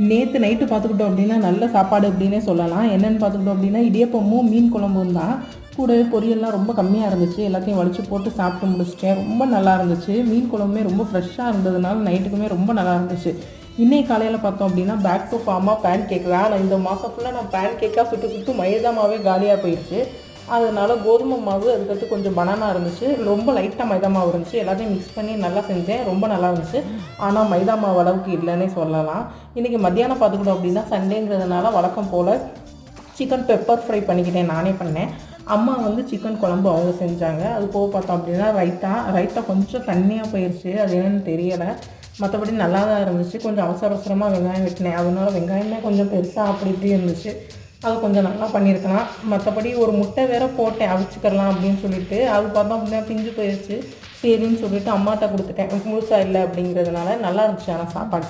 நேற்று நைட்டு பார்த்துக்கிட்டோம் அப்படின்னா நல்ல சாப்பாடு அப்படின்னே சொல்லலாம். என்னென்னு பார்த்துக்கிட்டோம் அப்படின்னா இடியப்பமும் மீன் குழம்பும் தான். கூடவே பொரியல்லாம் ரொம்ப கம்மியாக இருந்துச்சு. எல்லாத்தையும் வலிச்சு போட்டு சாப்பிட்டு முடிச்சிட்டேன். ரொம்ப நல்லா இருந்துச்சு. மீன் குழம்புமே ரொம்ப ஃப்ரெஷ்ஷாக இருந்ததுனால நைட்டுக்குமே ரொம்ப நல்லா இருந்துச்சு. இன்றைக்கி காலையில் பார்த்தோம் அப்படின்னா பேக் டு ஃபார்மாக பேன் கேக் தான். இந்த மாதம் ஃபுல்லாக நான் பேன் கேக்காக சுட்டு மைதா மாவே காலியாக போயிடுச்சு. அதனால் கோதுமை மாவு, அதுக்கடுத்து கொஞ்சம் பனானா இருந்துச்சு. ரொம்ப லைட்டாக மைதா மாவு இருந்துச்சு. எல்லாத்தையும் மிக்ஸ் பண்ணி நல்லா செஞ்சேன். ரொம்ப நல்லா இருந்துச்சு. ஆனால் மைதா மாவு அளவுக்கு இல்லைன்னே சொல்லலாம். இன்றைக்கி மத்தியானம் பார்த்துக்கிட்டோம் அப்படின்னா சண்டேங்கிறதுனால வழக்கம் போல் சிக்கன் பெப்பர் ஃப்ரை பண்ணிக்கிட்டேன். நானே பண்ணேன். அம்மா சிக்கன் குழம்பு அவங்க செஞ்சாங்க. அது போக பார்த்தோம் அப்படின்னா ரைத்தா கொஞ்சம் தண்ணியாக போயிடுச்சு. அது என்னென்னு தெரியலை. மற்றபடி நல்லா தான் இருந்துச்சு. கொஞ்சம் அவசரமாக வெங்காயம் வெட்டினேன். அதனால வெங்காயமே கொஞ்சம் பெருசாக அப்படி இப்படி இருந்துச்சு. அது கொஞ்சம் நல்லா பண்ணியிருக்கலாம். மற்றபடி ஒரு முட்டை வேற போட்டேன் அவிச்சிக்கலாம் அப்படின்னு சொல்லிட்டு. அது பார்த்தோம் அப்படின்னா பிஞ்சு போயிடுச்சு. சரின்னு சொல்லிட்டு அம்மாட்ட கொடுத்துட்டேன். முழுசாக இல்லை அப்படிங்கிறதுனால. நல்லா இருந்துச்சு ஆனால் சாப்பாடு.